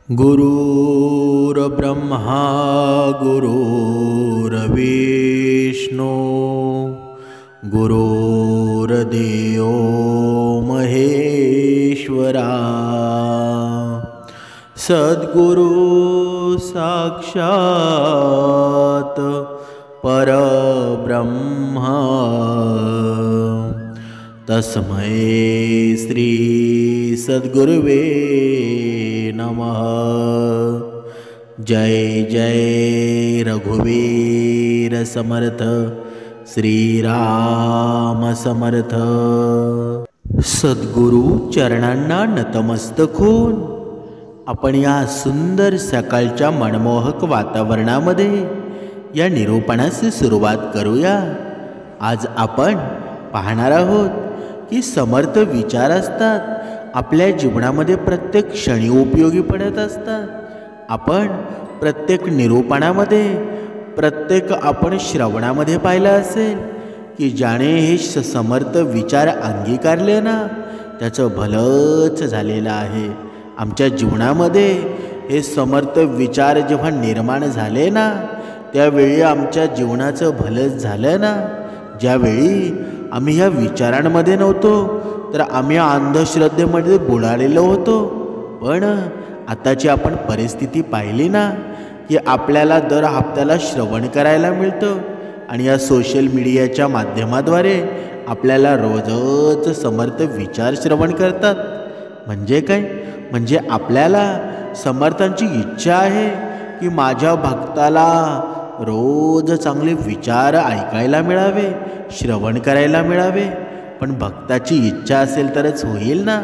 गुरुर्ब्रह्मा गुरुर्विष्णू गुरुर्देवो महेश्वरा सद्गुरु साक्षात परब्रह्मा तस्मै श्री सद्गुरुवे नमः। जय जय रघुवीर समर्थ श्रीराम समर्थ। सद्गुरु चरणांना नतमस्तक होऊन आपण या सुंदर सकाळच्या मनमोहक वातावरणामध्ये या निरूपणाची सुरुवात करूया। आज आपण पाहणार आहोत की समर्थ विचार असतात आपल्या जीवनामध्ये प्रत्येक क्षणी उपयोगी पडत असतात। आपण प्रत्येक निरूपणामध्ये आपण श्रवणामध्ये पाहिलं असेल की ज्याने हे समर्थ विचार अंगीकारले ना त्याचं भलंच झालेलं आहे। आमच्या जीवनामध्ये हे समर्थ विचार जेव्हा निर्माण झाले ना त्यावेळी आमच्या जीवनाचं भलंच झालं ना। ज्यावेळी आम्ही ह्या विचारांमध्ये नव्हतो तर आम्ही अंधश्रद्धेमध्ये बुडालेलो होतो, पण आताची आपण परिस्थिती पाहिली ना की आपल्याला दर हप्त्याला श्रवण करायला मिळतं आणि या सोशल मीडियाच्या माध्यमाद्वारे आपल्याला रोजच समर्थ विचार श्रवण करतात। म्हणजे काय? म्हणजे आपल्याला समर्थांची इच्छा आहे की माझ्या भक्ताला रोज चांगले विचार ऐकायला मिळावे, श्रवण करायला मिळावे। पण भक्ताची इच्छा असेल तरच होईल ना।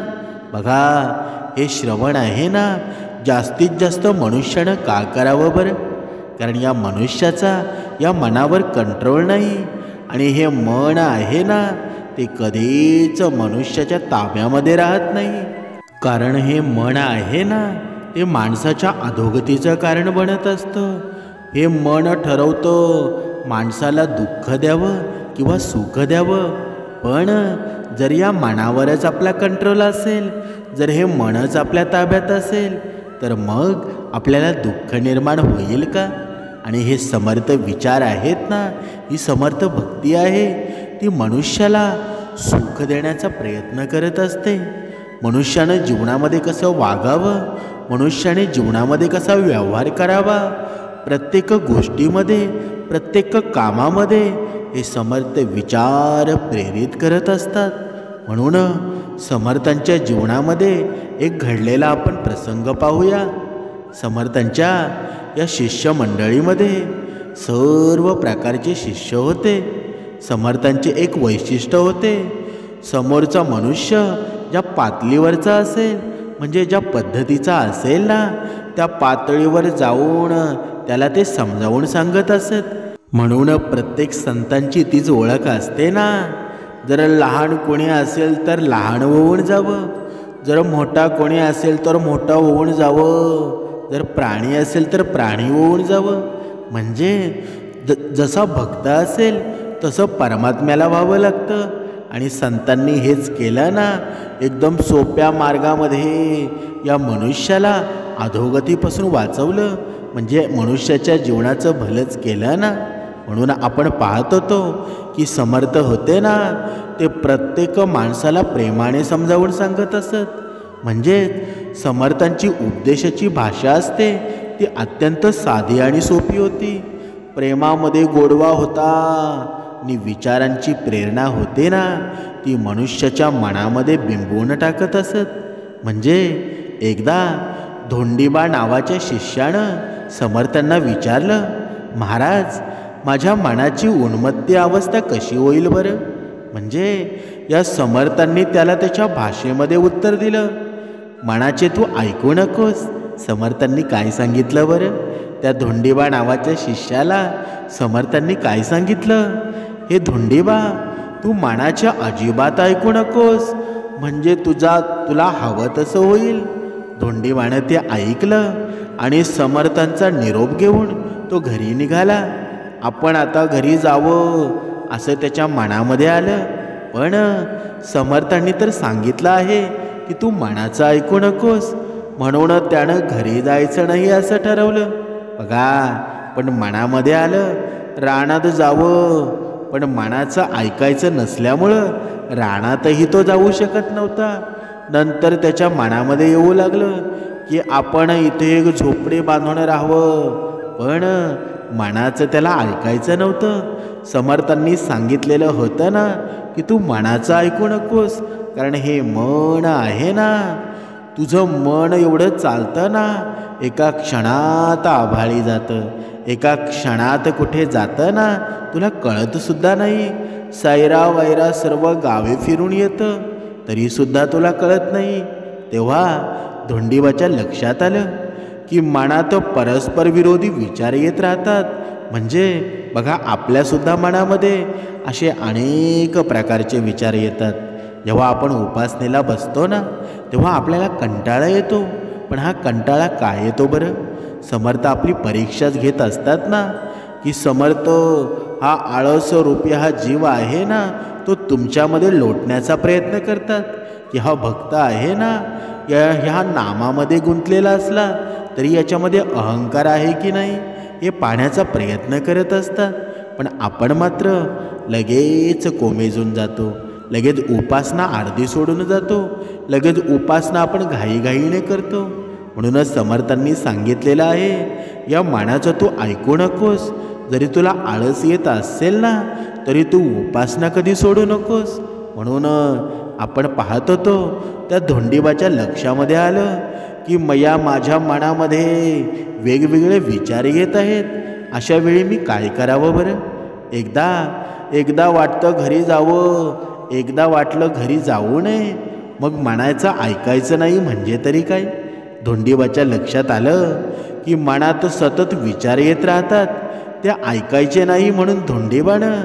बघा, हे श्रवण आहे ना जास्तीत जास्त मनुष्यानं का करावं बरं? कारण या मनुष्याचा या मनावर कंट्रोल नाही आणि हे मन आहे ना ते कधीच मनुष्याच्या ताब्यामध्ये राहत नाही। कारण हे मन आहे ना ते माणसाच्या अधोगतीचं कारण बनत असतं। हे मन ठरवतं माणसाला दुःख द्यावं किंवा सुख द्यावं। पण जर या मनावरच आपला कंट्रोल असेल, जर हे मनच आपल्या ताब्यात असेल तर मग आपल्याला दुःख निर्माण होईल का? आणि हे समर्थ विचार आहेत ना, ही समर्थ भक्ती आहे, ती मनुष्याला सुख देण्याचा प्रयत्न करत असते। मनुष्यानं जीवनामध्ये कसं वागावं, मनुष्याने जीवनामध्ये कसा व्यवहार करावा, प्रत्येक गोष्टीमध्ये प्रत्येक कामामध्ये हे समर्थ विचार प्रेरित करत असतात। म्हणून समर्थांच्या जीवनामध्ये एक घडलेला आपण प्रसंग पाहूया। समर्थांच्या या शिष्य मंडळीमध्ये सर्व प्रकारचे शिष्य होते। समर्थांचे एक वैशिष्ट्य होते, समोरचा मनुष्य ज्या पातळीवरचा असेल म्हणजे ज्या पद्धतीचा असेल ना त्या पातळीवर जाऊन त्याला ते समजावून सांगत असत। म्हणून प्रत्येक संतांची तीच ओळख असते ना, जर लहान कोणी असेल तर लहान होऊन जावं, जर मोठा कोणी असेल तर मोठा होऊन जावं, जर प्राणी असेल तर प्राणी होऊन जावं। म्हणजे जसा भक्त असेल तसं परमात्म्याला व्हावं लागतं। आणि संतांनी हेच केलं ना, एकदम सोप्या मार्गामध्ये या मनुष्याला अधोगतीपासून वाचवलं, म्हणजे मनुष्याच्या जीवनाचं भलंच केलं ना। म्हणून आपण पाहत होतो की समर्थ होते ना ते प्रत्येक माणसाला प्रेमाने समजावून सांगत असत। म्हणजे समर्थांची उपदेशाची भाषा असते ती अत्यंत साधी आणि सोपी होती। प्रेमामध्ये गोडवा होता आणि विचारांची प्रेरणा होते ना ती मनुष्याच्या मनामध्ये बिंबवून टाकत असत। म्हणजे एकदा धोंडीबा नावाच्या शिष्यानं समर्थांना विचारलं, महाराज माझ्या मनाची उन्मत्ती अवस्था कशी होईल बरं? म्हणजे या समर्थांनी त्याला त्याच्या भाषेमध्ये उत्तर दिलं, मनाचे तू ऐकू नकोस। समर्थांनी काय सांगितलं बरं? त्या धोंडीबा नावाच्या शिष्याला समर्थांनी काय सांगितलं, हे धोंडीबा तू मनाचे अजिबात ऐकू नकोस, म्हणजे तुला हवं तसं होईल। धोंडीबानं ते ऐकलं आणि समर्थांचा निरोप घेऊन तो घरी निघाला। आपण आता घरी जावं असं त्याच्या मनामध्ये आलं, पण समर्थांनी तर सांगितलं आहे की तू मनाचं ऐकू नकोस, म्हणून त्यानं घरी जायचं नाही असं ठरवलं. बघा, पण मनामध्ये आलं रानात जावं, पण मनाचं ऐकायचं नसल्यामुळं रानातही तो जाऊ शकत नव्हता. नंतर त्याच्या मनामध्ये येऊ लागलं की आपण इथे एक झोपडी बांधून राहावं, पण मनाचं त्याला ऐकायचं नव्हतं. समर्थांनी सांगितलेलं होतं ना की तू मनाचं ऐकू नकोस, कारण हे मन आहे ना, तुझं मन एवढं चालतं ना, एका क्षणात आभाळी जातं, एका क्षणात कुठे जातं ना तुला कळतसुद्धा नाही. सैरा वैरा सर्व गावे फिरून येतं तरीसुद्धा तुला कळत नाही. तेव्हा धोंडीबाच्या लक्षात आलं की मनात परस्पर विरोधी विचार येत राहतात. म्हणजे बघा, आपल्यासुद्धा मनामध्ये असे अनेक प्रकारचे विचार येतात. जेव्हा आपण उपासनेला बसतो ना तेव्हा आपल्याला कंटाळा येतो. पण हा कंटाळा काय येतो बरं? समर्थ आपली परीक्षाच घेत असतात ना, की समर्थ हा आळस रूपी हा जीव आहे ना, तो तुमच्यामध्ये लोटण्याचा प्रयत्न करतात. की हा भक्त आहे ना, ह्या नामामध्ये गुंतलेला असला तरी याच्यामध्ये अहंकार आहे की नाही हे पाहण्याचा प्रयत्न करत असतात. पण आपण मात्र लगेच कोमेजून जातो, लगेच उपासना अर्धी सोडून जातो, लगेच उपासना आपण घाईघाईने करतो. म्हणूनच समर्थांनी सांगितलेलं आहे, या मनाचं तू ऐकू नकोस. जरी तुला आळस येत असेल ना तरी तू उपासना कधी सोडू नकोस. म्हणून आपण पाहत होतो त्या धोंडीबाच्या लक्षामध्ये आलं की माझ्या मनामध्ये वेगवेगळे विचार येत आहेत. अशा वेळी मी काय करावं बरं? एकदा वाटतं घरी जावं, एकदा वाटलं घरी जाऊ नये. मग म्हणायचं ऐकायचं नाही म्हणजे तरी काय? धोंडीबाच्या लक्षात आलं की मनात सतत विचार येत राहतात, ते ऐकायचे नाही. म्हणून धोंडीबानं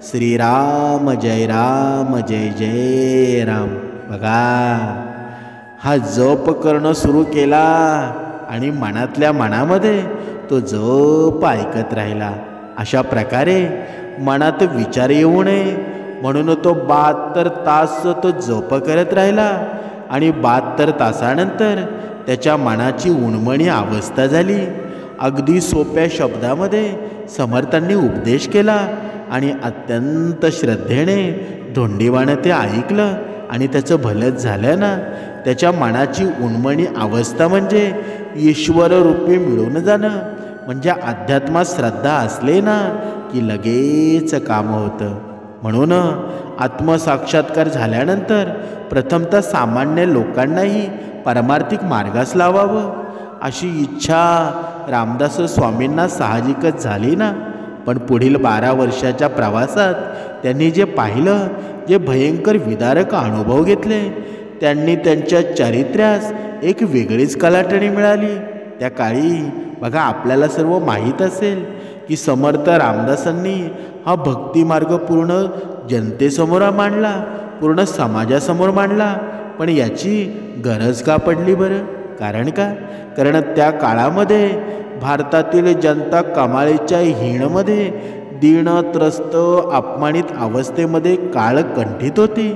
श्रीराम जय राम जय जय राम, बघा, हा जप करणं सुरू केला आणि मनातल्या मनामध्ये तो जप ऐकत राहिला. अशा प्रकारे मनात विचार येऊ नये म्हणून तो 72 तास तो जप करत राहिला. आणि 72 तासानंतर त्याच्या मनाची उणमणी अवस्था झाली. अगदी सोप्या शब्दामध्ये समर्थांनी उपदेश केला आणि अत्यंत श्रद्धेने धोंडीबानं ते ऐकलं आणि त्याचं भलंच झालं ना. त्याच्या मनाची उणमणी अवस्था म्हणजे ईश्वररूपी मिळून जाणं. म्हणजे अध्यात्मात श्रद्धा असले ना की लगेच काम होतं. म्हणून आत्मसाक्षात्कार झाल्यानंतर प्रथमतः सामान्य लोकांनाही परमार्थिक मार्गास लावावं अशी इच्छा रामदास स्वामींना साहजिकच झाली ना. पण पुढील 12 वर्षाच्या प्रवासात त्यांनी जे पाहिलं, जे भयंकर विदारक अनुभव घेतले, त्यांनी त्यांच्या चारित्र्यास एक वेगळीच कलाटणी मिळाली. त्या काळी बघा, आपल्याला सर्व माहीत असेल की समर्थ रामदासांनी हा भक्तिमार्ग पूर्ण जनतेसमोर मांडला, पूर्ण समाजासमोर मांडला. पण याची गरज का पडली बरं? कारण त्या काळामध्ये भारतातील जनता कमालीच्या हीणमध्ये, दीन त्रस्त अपमानित अवस्थेमध्ये काळ कंठित होती.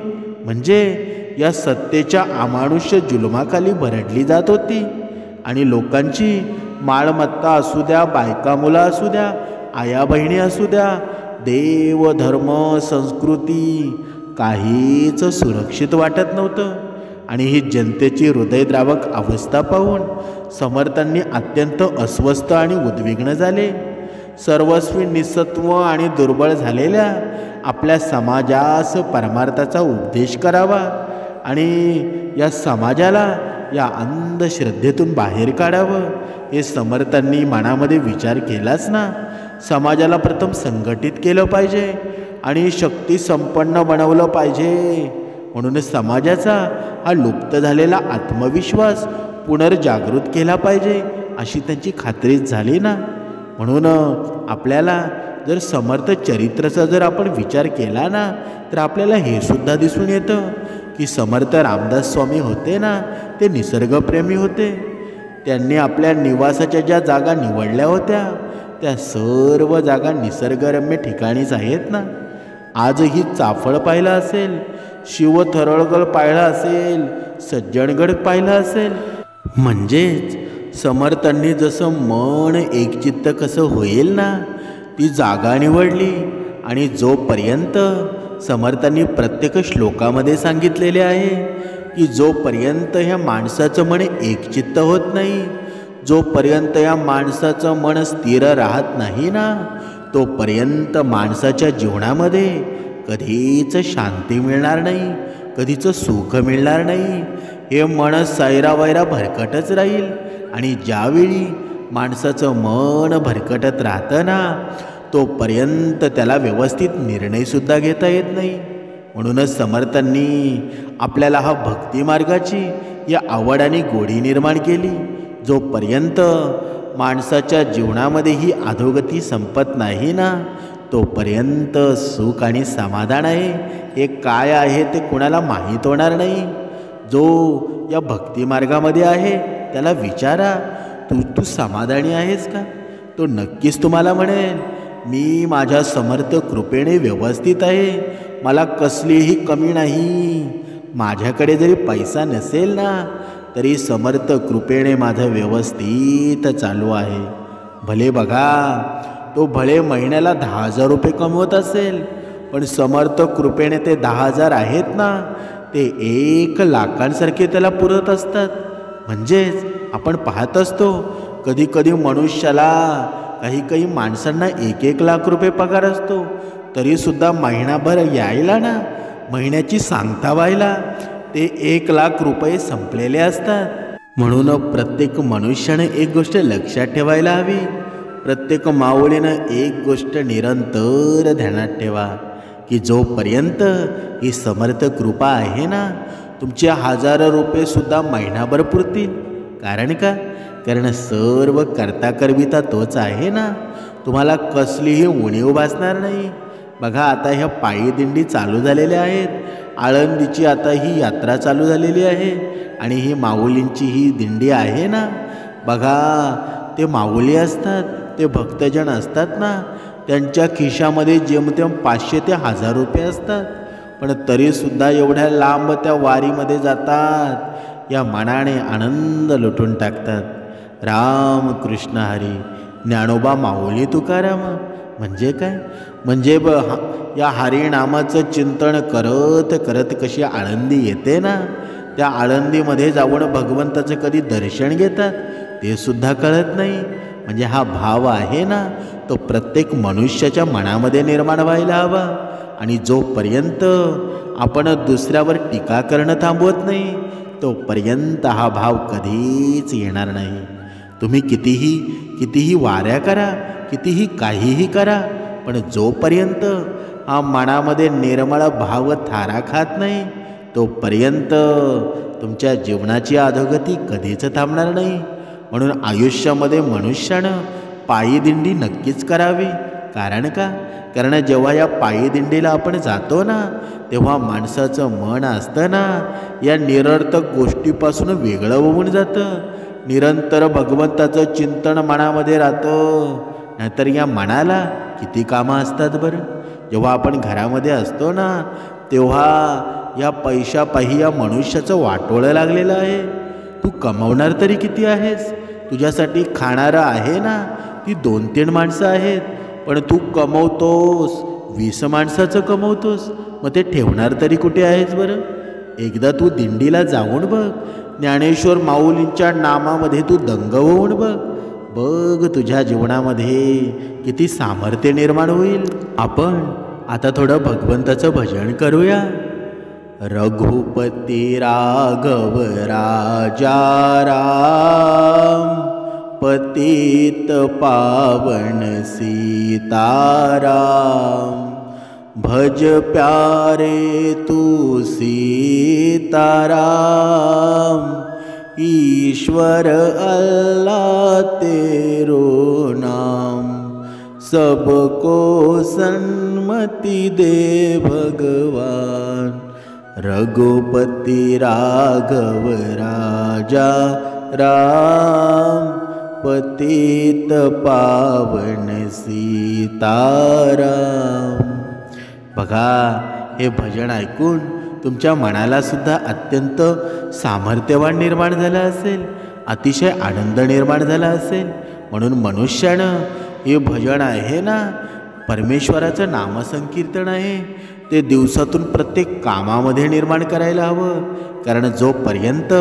म्हणजे या सत्तेच्या अमानुष्य जुलमाखाली भरडली जात होती. आणि लोकांची मालमत्ता असू द्या, बायका मुलं असू द्या, आया बहिणी असू द्या, देव धर्म संस्कृती काहीच सुरक्षित वाटत नव्हतं. आणि ही जनतेची हृदयद्रावक अवस्था पाहून समर्थांनी अत्यंत अस्वस्थ आणि उद्विग्न झाले. सर्वस्वी निस्सत्व आणि दुर्बळ झालेल्या आपल्या समाजास परमार्थाचा उपदेश करावा आणि या समाजाला या अंधश्रद्धेतून बाहेर काढावं, हे समर्थांनी मनामध्ये विचार केलाच ना. समाजाला प्रथम संघटित केलं पाहिजे आणि शक्ती संपन्न बनवलं पाहिजे. म्हणून समाजाचा हा लुप्त झालेला आत्मविश्वास पुनर्जागृत केला पाहिजे अशी त्यांची खात्रीच झाली ना. म्हणून आपल्याला जर समर्थ चरित्राचा जर आपण विचार केला ना तर आपल्याला हे सुद्धा दिसून येतं की समर्थ रामदास स्वामी होते ना, ते निसर्गप्रेमी होते. त्यांनी आपल्या निवासाच्या ज्या जागा निवडल्या होत्या त्या सर्व जागा निसर्गरम्य ठिकाणीच आहेत ना. आजही चाफळ पाहिलं असेल, शिवथरळगड पाहिला असेल, सज्जनगड पाहिला असेल, म्हणजेच समर्थांनी जसं मन एकचित्त कसं होईल ना ती जागा निवडली. आणि जोपर्यंत समर्थांनी प्रत्येक श्लोकामध्ये सांगितलेले आहे की जोपर्यंत ह्या माणसाचं मन एकचित्त होत नाही, जोपर्यंत या माणसाचं मन स्थिर राहत नाही ना, तोपर्यंत माणसाच्या जीवनामध्ये कधीच शांती मिळणार नाही, कधीच सुख मिळणार नाही. हे मन सैरावैरा भरकटच राहील. आणि ज्यावेळी माणसाचं मन भरकटत राहतं ना, तोपर्यंत त्याला व्यवस्थित निर्णयसुद्धा घेता येत नाही. म्हणूनच समर्थांनी आपल्याला हा भक्तिमार्गाची या आवड आणि गोडी निर्माण केली. जोपर्यंत माणसाच्या जीवनामध्ये ही अधोगती संपत नाही ना, तोपर्यंत सुख आणि समाधान आहे हे काय आहे ते कुणाला माहीत होणार नाही. जो या भक्तिमार्गामध्ये आहे त्याला विचारा, तू समाधानी आहेस का? तो नक्कीच तुम्हाला म्हणेल, मी माझ्या समर्थ कृपेने व्यवस्थित आहे, मला कसलीही कमी नाही. माझ्याकडे जरी पैसा नसेल ना तरी समर्थ कृपेने माझं व्यवस्थित चालू आहे. भले बघा, तो भले महिन्याला 10,000 रुपये कमवत असेल, पण समर्थ कृपेने ते 10,000 आहेत ना, ते 1,00,000सारखे त्याला पुरत असतात. म्हणजेच आपण पाहत असतो कधी कधी मनुष्याला काही माणसांना 1-1 लाख रुपये पगार असतो, तरीसुद्धा महिनाभर यायला ना, महिन्याची सांगता व्हायला ते 1,00,000 रुपये संपलेले असतात. म्हणून प्रत्येक मनुष्याने एक गोष्ट लक्षात ठेवायला हवी, प्रत्येक माऊलीनं एक गोष्ट निरंतर ध्यानात ठेवा की जोपर्यंत ही समर्थ कृपा आहे ना, तुमचे 1,000 रुपयेसुद्धा महिनाभर पुरतील. कारण का? कारण सर्व करता करविता तोच आहे ना, तुम्हाला कसलीही उणीव भासणार नाही. बघा, आता ह्या पायी दिंडी चालू झालेल्या आहेत. आळंदीची आता ही यात्रा चालू झालेली आहे आणि ही माऊलींची ही दिंडी आहे ना. बघा, ते माऊली असतात, ते भक्तजन असतात ना, त्यांच्या खिशामध्ये जेमतेम 500 ते 1,000 रुपये असतात, पण तरीसुद्धा एवढ्या लांब त्या वारीमध्ये जातात, या मनाने आनंद लुटून टाकतात. राम कृष्ण हरी, ज्ञानोबा माऊली तुकाराम. म्हणजे काय? म्हणजे या हरिनामाचं चिंतन करत करत कशी आळंदी येते ना, त्या आळंदीमध्ये जाऊन भगवंताचं कधी दर्शन घेतात ते सुद्धा कळत नाही. म्हणजे हा भाव आहे ना, तो प्रत्येक मनुष्याच्या मनामध्ये निर्माण व्हायला हवा. आणि जोपर्यंत आपण दुसऱ्यावर टीका करणं थांबवत नाही, तोपर्यंत हा भाव कधीच येणार नाही. तुम्ही कितीही वाऱ्या करा, कितीही काहीही करा, पण जोपर्यंत हा मनामध्ये निर्मळ भाव थारा खात नाही, तोपर्यंत तुमच्या जीवनाची अधोगती कधीच थांबणार नाही. म्हणून आयुष्यामध्ये मनुष्यानं पायी दिंडी नक्कीच करावी. कारण का? कारण जेव्हा या पायी दिंडीला आपण जातो ना, तेव्हा माणसाचं मन असतं ना, या निरर्थक गोष्टीपासून वेगळं होऊन जातं. निरंतर भगवंताचं चिंतन मनामध्ये राहतं. नाहीतर या मनाला किती कामं असतात बरं. जेव्हा आपण घरामध्ये असतो ना, तेव्हा या पैशापायी या मनुष्याचं वाटोळं लागलेलं आहे. तू कमवणार तरी किती आहेस? तुझ्यासाठी खाणारं आहे ना, ती 2-3 माणसं आहेत, पण तू कमवतोस 20 माणसाचं कमवतोस. मग ते ठेवणार तरी कुठे आहेस बरं? एकदा तू दिंडीला जाऊन बघ, ज्ञानेश्वर माऊलींच्या नामामध्ये तू दंग होऊन बघ. बघ तुझ्या जीवनामध्ये किती सामर्थ्य निर्माण होईल. आपण आता थोडं भगवंताचं भजन करूया. रघुपती राघव राजा राम, पतित पावन सीताराम, भज प्यारे तू सीताराम, ईश्वर अल्लाह तेरो नाम, सबको सन्मति दे भगवान. रघुपति राघव राजा राम, पतित पावन सीताराम. बघा, हे भजन ऐकून तुमच्या मनाला सुद्धा अत्यंत सामर्थ्यवान निर्माण झालं असेल. अतिशय आनंद निर्माण झाला असेल. म्हणून मनुष्यानं हे भजन आहे ना, परमेश्वराचं नामसंकीर्तन आहे, ते दिवसातून प्रत्येक कामामध्ये निर्माण करायला हवं. कारण जोपर्यंत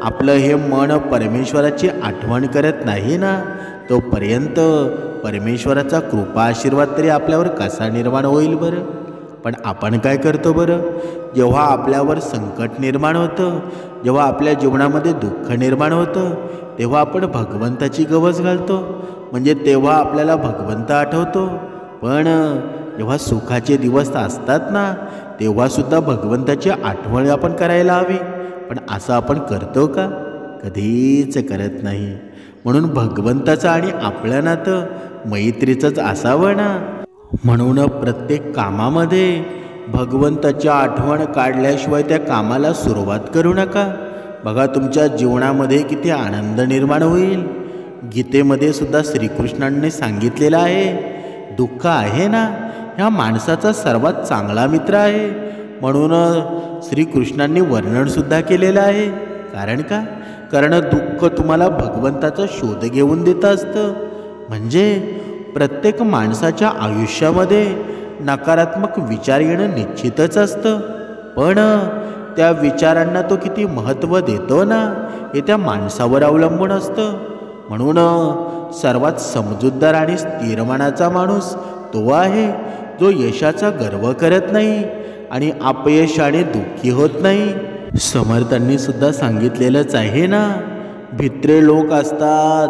आपलं हे मन परमेश्वराची आठवण करत नाही ना, तोपर्यंत परमेश्वराचा कृपा आशीर्वाद तरी आपल्यावर कसा निर्माण होईल बरं. पण आपण काय करतो बरं? जेव्हा आपल्यावर संकट निर्माण होतं, जेव्हा आपल्या जीवनामध्ये दुःख निर्माण होतं, तेव्हा आपण भगवंताची गवस घालतो. म्हणजे तेव्हा आपल्याला भगवंत आठवतो. पण जेव्हा सुखाचे दिवस असतात ना, तेव्हासुद्धा भगवंताची आठवण आपण करायला हवी. पण असं आपण करतो का? कधीच करत नाही. म्हणून भगवंताचं आणि आपलं नातं मैत्रीचंच असावं ना. म्हणून प्रत्येक कामामध्ये भगवंताची आठवण काढल्याशिवाय त्या कामाला सुरुवात करू नका. बघा, तुमच्या जीवनामध्ये किती आनंद निर्माण होईल. गीतेमध्ये सुद्धा श्रीकृष्णांनी सांगितलेलं आहे, दुःख आहे ना, ह्या माणसाचा सर्वात चांगला मित्र आहे. म्हणून श्रीकृष्णांनी वर्णनसुद्धा केलेलं आहे. कारण का? कारण दुःख तुम्हाला भगवंताचा शोध घेऊन देत असतं. म्हणजे प्रत्येक माणसाच्या आयुष्यामध्ये नकारात्मक विचार येणं निश्चितच असतं. पण त्या विचारांना तो किती महत्त्व देतो ना, हे त्या माणसावर अवलंबून असतं. म्हणून सर्वात समजूतदार आणि स्थिर मनाचा माणूस तो आहे जो यशाचा गर्व करत नाही आणि अपयशाने दुःखी होत नाही. समर्थांनी सुद्धा सांगितलेलंच आहे ना, भित्रे लोक असतात,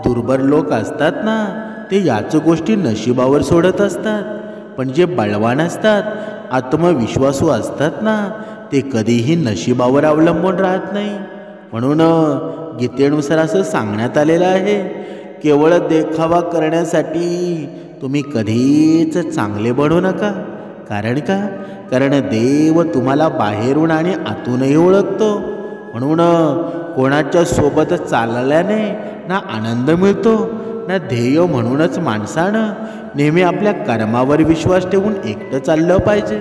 दुर्बल लोक असतात ना, ते याच गोष्टी नशिबावर सोडत असतात. पण जे बळवान असतात, आत्मविश्वासू असतात ना, ते कधीही नशिबावर अवलंबून राहत नाही. म्हणून गीतेनुसार असं सांगण्यात आलेलं आहे, केवळ देखावा करण्यासाठी तुम्ही कधीच चांगले बनू नका. कारण का? कारण देव तुम्हाला बाहेरून आणि आतूनही ओळखतो. म्हणून कोणाच्या सोबत चालल्याने ना आनंद मिळतो ना ध्येय. म्हणूनच माणसानं नेहमी आपल्या कर्मावर विश्वास ठेवून एकटं चाललं पाहिजे.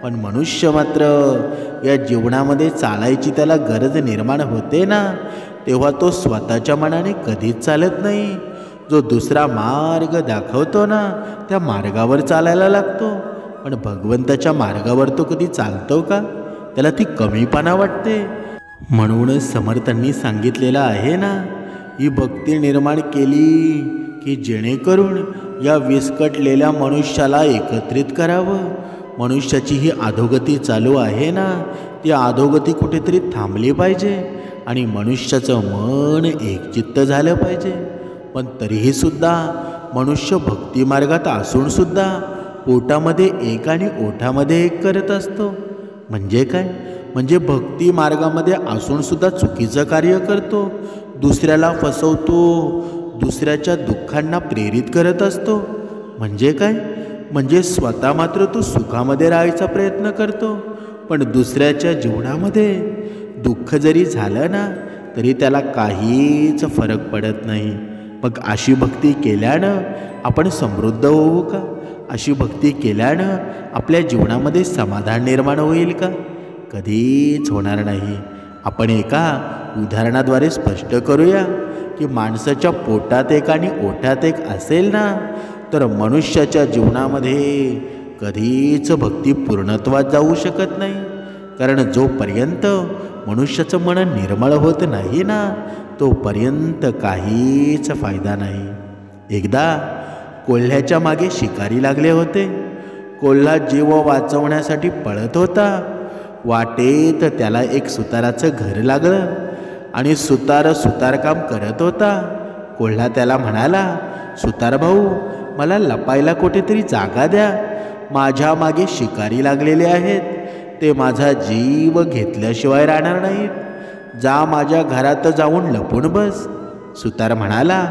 पण मनुष्य मात्र या जीवनामध्ये चालायची त्याला गरज निर्माण होते ना, तेव्हा तो स्वतःच्या मनाने कधीच चालत नाही. जो दुसरा मार्ग दाखवतो ना, त्या मार्गावर चालायला लागतो. पण भगवंताच्या मार्गावर तो कधी चालतो का? त्याला ती कमीपणा वाटते. म्हणूनच समर्थांनी सांगितलेलं आहे ना, ही भक्ती निर्माण केली की जेणेकरून या विस्कटलेल्या मनुष्याला एकत्रित करावं. मनुष्याची ही अधोगती चालू आहे ना, ती अधोगती कुठेतरी थांबली पाहिजे आणि मनुष्याचं मन एकचित्त झालं पाहिजे. पण तरीही सुद्धा मनुष्य भक्तिमार्गात असूनसुद्धा पोटामध्ये एक आणि ओठामध्ये एक करत असतो. म्हणजे काय? म्हणजे भक्ती मार्गामध्ये असूनसुद्धा चुकीचं कार्य करतो, दुसऱ्याला फसवतो, दुसऱ्याच्या दुःखांना प्रेरित करत असतो. म्हणजे काय? म्हणजे स्वतः मात्र तो सुखामध्ये राहायचा प्रयत्न करतो, पण दुसऱ्याच्या जीवनामध्ये दुःख जरी झालं ना, तरी त्याला काहीच फरक पडत नाही. मग अशी भक्ती केल्यानं आपण समृद्ध होऊ का? अशी भक्ती केल्यानं आपल्या जीवनामध्ये समाधान निर्माण होईल का? कधीच होणार नाही. आपण एका उदाहरणाद्वारे स्पष्ट करूया की माणसाच्या पोटात एक आणि ओठात एक असेल ना, तर मनुष्याच्या जीवनामध्ये कधीच भक्ती पूर्णत्वात जाऊ शकत नाही. कारण जोपर्यंत मनुष्याचं मन निर्मळ होत नाही ना, तोपर्यंत काहीच फायदा नाही. एकदा कोल्ह्याच्या मागे शिकारी लागले होते. कोल्हा जीव वाचवण्यासाठी पळत होता. वाटेत त्याला एक सुताराचं घर लागलं आणि सुतार सुतारकाम करत होता. कोल्हा त्याला म्हणाला, सुतार भाऊ, मला लपायला कुठेतरी जागा द्या. माझ्या मागे शिकारी लागलेले आहेत, ते माझा जीव घेतल्याशिवाय राहणार नाहीत. जा माझ्या घरात जाऊन लपून बस. सुतार म्हणाला.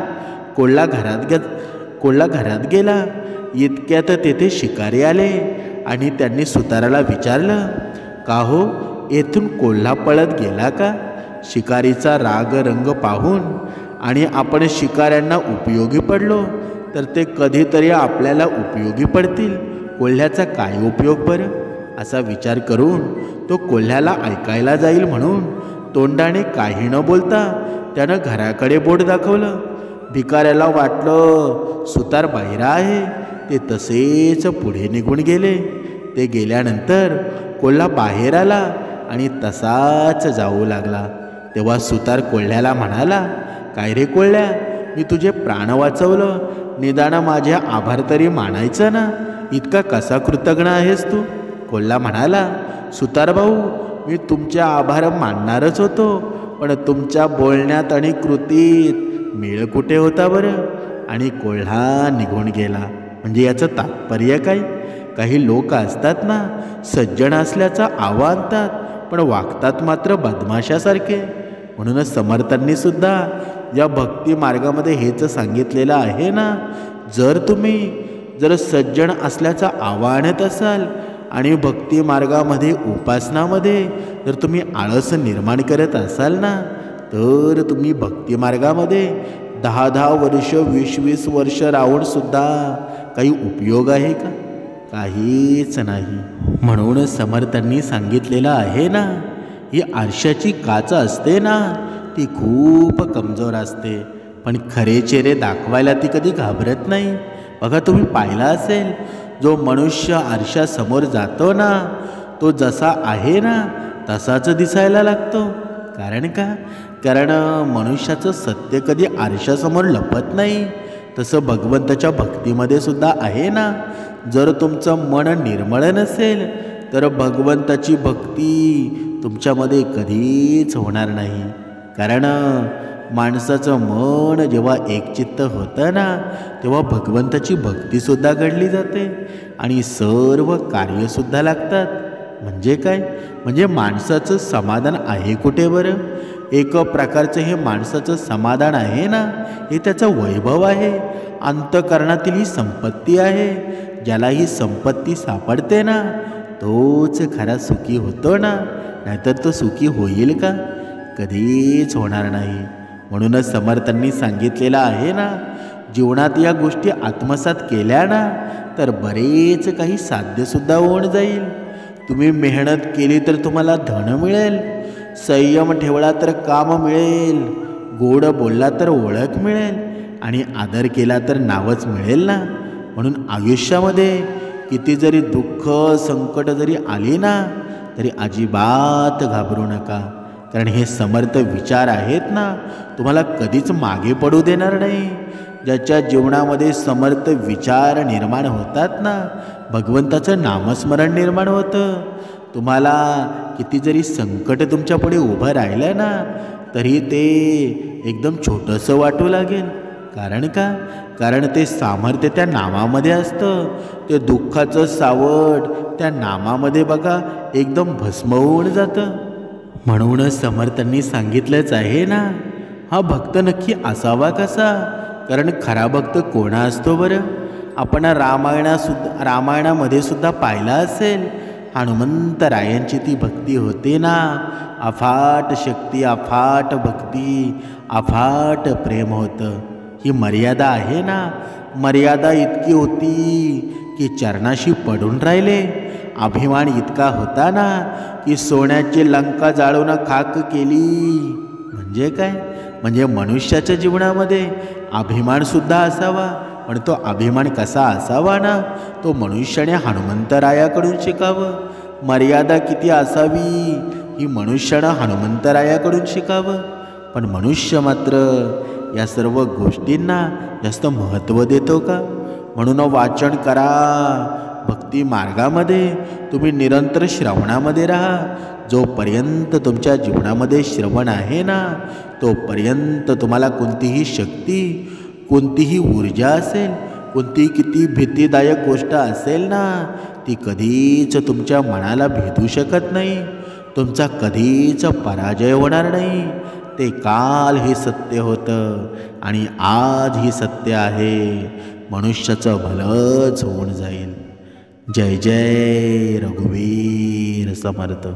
कोल्हा घरात गेला. इतक्यात तेथे शिकारी आले आणि त्यांनी सुताराला विचारलं, का हो, येथून कोल्हा पळत गेला का? शिकारीचा राग रंग पाहून आणि आपण शिकाऱ्यांना उपयोगी पडलो तर ते कधीतरी आपल्याला उपयोगी पडतील. कोल्ह्याचा काय उपयोग बरं? असा विचार करून तो कोल्ह्याला ऐकायला जाईल म्हणून तोंडाने काही न बोलता त्यानं घराकडे बोट दाखवलं. भिकाऱ्याला वाटलं सुतार बाहेर आहे. ते तसेच पुढे निघून गेले. ते गेल्यानंतर कोल्हा बाहेर आला आणि तसाच जाऊ लागला. तेव्हा सुतार कोल्ह्याला म्हणाला, काय रे कोल्ह्या, मी तुझे प्राण वाचवलं, निदान माझे आभार तरी मानायचं ना. इतका कसा कृतज्ञ आहेस तू? कोल्हा म्हणाला, सुतार भाऊ, मी तुमचे आभार मानणारच होतो, पण तुमच्या बोलण्यात आणि कृतीत मेळ कुठे होता बरं. आणि कोल्हा निघून गेला. म्हणजे याचं तात्पर्य काय? काही लोक असतात ना, सज्जन असल्याचा आवा आणतात, पण वागतात मात्र बदमाशासारखे. म्हणूनच समर्थांनी सुद्धा या भक्ती मार्गामध्ये हेच सांगितलेलं आहे ना, जर सज्जन असल्याचा आवा आणत असाल आणि भक्ती मार्गामध्ये उपासनामध्ये जर तुम्ही आळस निर्माण करत असाल ना, तर तुम्ही भक्ती मार्गामध्ये 10-10 वर्ष 20-20 वर्ष राहून सुद्धा काही उपयोग आहे का? काहीच नाही. म्हणून समर्थांनी सांगितलेलं आहे ना, ही आरशाची काच असते ना, ती खूप कमजोर असते, पण खरे चेहरे दाखवायला ती कधी घाबरत नाही. बघा, तुम्ही पाहिला असेल, जो मनुष्य आरशासमोर जातो ना, तो जसा आहे ना तसाच दिसायला लागतो. कारण का? कारण मनुष्याचं सत्य कधी आरशासमोर लपत नाही. तसं भगवंताच्या भक्तीमध्ये सुद्धा आहे ना. जर तुमचं मन निर्मळ नसेल तर भगवंताची भक्ती तुमच्यामध्ये कधीच होणार नाही. कारण माणसाचं मन जेव्हा एकचित्त होतं ना, तेव्हा भगवंताची भक्तीसुद्धा घडली जाते आणि सर्व कार्यसुद्धा लागतात. म्हणजे काय? म्हणजे माणसाचं समाधान आहे कुठे बरं? एक प्रकारचं हे माणसाचं समाधान आहे ना, हे त्याचं वैभव आहे, अंतःकरणातील ही संपत्ती आहे. ज्याला ही संपत्ती सापडते ना, तोच खरा सुखी होतो ना. नाहीतर तो सुखी होईल का? कधीच होणार नाही. म्हणूनच समर्थांनी सांगितलेलं आहे ना, जीवनात या गोष्टी आत्मसात केल्या ना, तर बरेच काही साध्यसुद्धा होऊन जाईल. तुम्ही मेहनत केली तर तुम्हाला धन मिळेल, संयम ठेवला तर काम मिळेल, गोड बोलला तर ओळख मिळेल आणि आदर केला तर नावच मिळेल ना. म्हणून आयुष्यामध्ये किती जरी दुःख संकट जरी आली ना, तरी अजिबात घाबरू नका. कारण हे समर्थ विचार आहेत ना, तुम्हाला कधीच मागे पडू देणार नाही. ज्याच्या जीवनामध्ये समर्थ विचार निर्माण होतात ना, भगवंताचं नामस्मरण निर्माण होतं. तुम्हाला किती जरी संकट तुमच्यापुढे उभं राहिलं ना, तरी ते एकदम छोटंसं वाटू लागेल. कारण का? कारण ते सामर्थ्य त्या नामामध्ये असतं. ते दुःखाचं सावट त्या नामामध्ये बघा एकदम भस्म होऊन जातं. म्हणूनच समर्थांनी सांगितलंच आहे ना, हा भक्त नक्की असावा कसा? कारण खरा भक्त कोणा असतो बरं? आपण रामायणामध्ये सुद्धा पाहिलं असेल, हनुमंतरायांची ती भक्ती होते ना, अफाट शक्ती, अफाट भक्ती, अफाट प्रेम होतं. ही मर्यादा आहे ना, मर्यादा इतकी होती की चरणाशी पडून राहिले. अभिमान इतका होता ना की सोन्याची लंका जाळून खाक केली. म्हणजे काय? म्हणजे मनुष्याच्या जीवनामध्ये अभिमानसुद्धा असावा, पण तो अभिमान कसा असावा ना, तो मनुष्याने हनुमंतरायाकडून शिकावं. मर्यादा किती असावी ही मनुष्यानं हनुमंतरायाकडून शिकावं. पण मनुष्य मात्र या सर्व गोष्टींना जास्त महत्त्व देतो का? म्हणून वाचन करा. भक्ती मार्गामध्ये तुम्ही निरंतर श्रवणामध्ये राहा. जोपर्यंत तुमच्या जीवनामध्ये श्रवण आहे ना, तोपर्यंत तुम्हाला कोणतीही शक्ती, कोणतीही ऊर्जा असेल, कोणती किती भीतीदायक गोष्ट असेल ना, ती कधीच तुमच्या मनाला भेदू शकत नाही. तुमचा कधीच पराजय होणार नाही. ते काल हे सत्य होतं आणि आज ही सत्य आहे. मनुष्याचं भलंच होऊन जाईल. जय जय रघुवीर समर्थ.